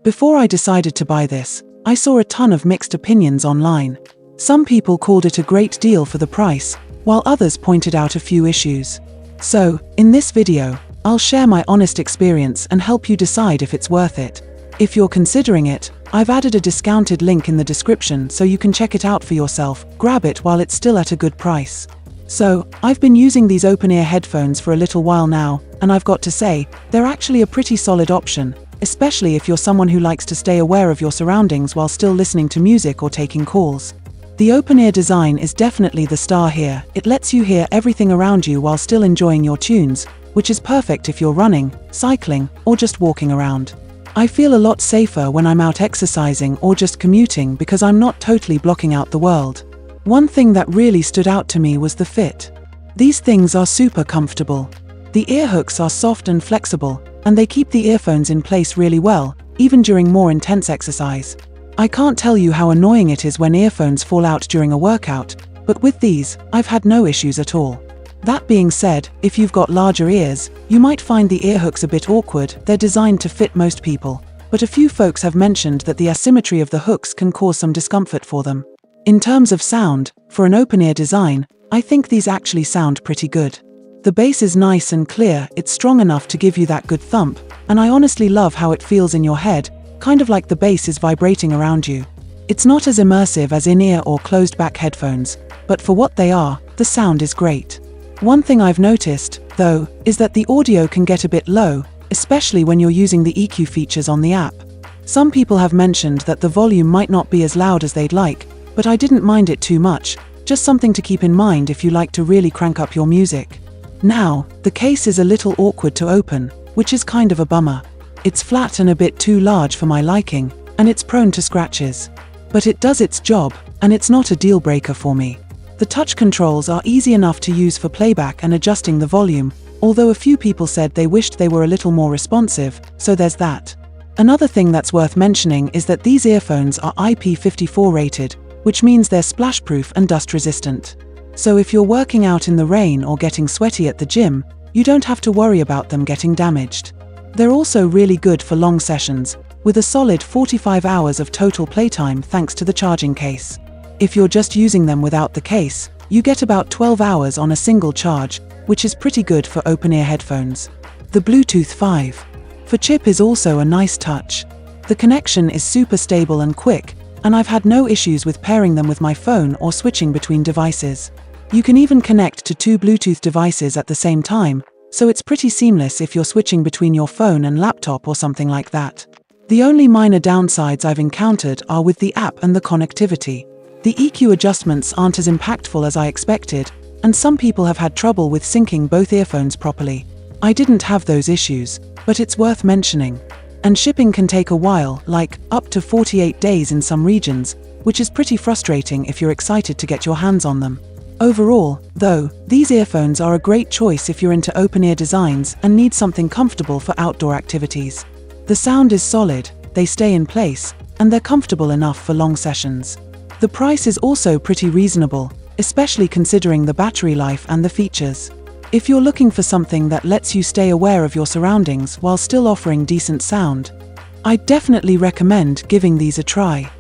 Before I decided to buy this, I saw a ton of mixed opinions online. Some people called it a great deal for the price, while others pointed out a few issues. So, in this video, I'll share my honest experience and help you decide if it's worth it. If you're considering it, I've added a discounted link in the description so you can check it out for yourself. Grab it while it's still at a good price. So, I've been using these open-ear headphones for a little while now, and I've got to say, they're actually a pretty solid option, especially if you're someone who likes to stay aware of your surroundings while still listening to music or taking calls. The open-ear design is definitely the star here. It lets you hear everything around you while still enjoying your tunes, which is perfect if you're running, cycling, or just walking around. I feel a lot safer when I'm out exercising or just commuting because I'm not totally blocking out the world. One thing that really stood out to me was the fit. These things are super comfortable. The ear hooks are soft and flexible, and they keep the earphones in place really well, even during more intense exercise. I can't tell you how annoying it is when earphones fall out during a workout, but with these, I've had no issues at all. That being said, if you've got larger ears, you might find the ear hooks a bit awkward. They're designed to fit most people, but a few folks have mentioned that the asymmetry of the hooks can cause some discomfort for them. In terms of sound, for an open-ear design, I think these actually sound pretty good. The bass is nice and clear, it's strong enough to give you that good thump, and I honestly love how it feels in your head, kind of like the bass is vibrating around you. It's not as immersive as in-ear or closed-back headphones, but for what they are, the sound is great. One thing I've noticed, though, is that the audio can get a bit low, especially when you're using the EQ features on the app. Some people have mentioned that the volume might not be as loud as they'd like, but I didn't mind it too much, just something to keep in mind if you like to really crank up your music. Now, the case is a little awkward to open, which is kind of a bummer. It's flat and a bit too large for my liking, and it's prone to scratches. But it does its job, and it's not a deal breaker for me. The touch controls are easy enough to use for playback and adjusting the volume, although a few people said they wished they were a little more responsive, so there's that. Another thing that's worth mentioning is that these earphones are IP54 rated, which means they're splash-proof and dust-resistant. So if you're working out in the rain or getting sweaty at the gym, you don't have to worry about them getting damaged. They're also really good for long sessions, with a solid 45 hours of total playtime thanks to the charging case. If you're just using them without the case, you get about 12 hours on a single charge, which is pretty good for open-ear headphones. The Bluetooth 5 for chip is also a nice touch. The connection is super stable and quick, and I've had no issues with pairing them with my phone or switching between devices. You can even connect to two Bluetooth devices at the same time, so it's pretty seamless if you're switching between your phone and laptop or something like that. The only minor downsides I've encountered are with the app and the connectivity. The EQ adjustments aren't as impactful as I expected, and some people have had trouble with syncing both earphones properly. I didn't have those issues, but it's worth mentioning. And shipping can take a while, like up to 48 days in some regions, which is pretty frustrating if you're excited to get your hands on them. Overall, though, these earphones are a great choice if you're into open-ear designs and need something comfortable for outdoor activities. The sound is solid, they stay in place, and they're comfortable enough for long sessions. The price is also pretty reasonable, especially considering the battery life and the features. If you're looking for something that lets you stay aware of your surroundings while still offering decent sound, I'd definitely recommend giving these a try.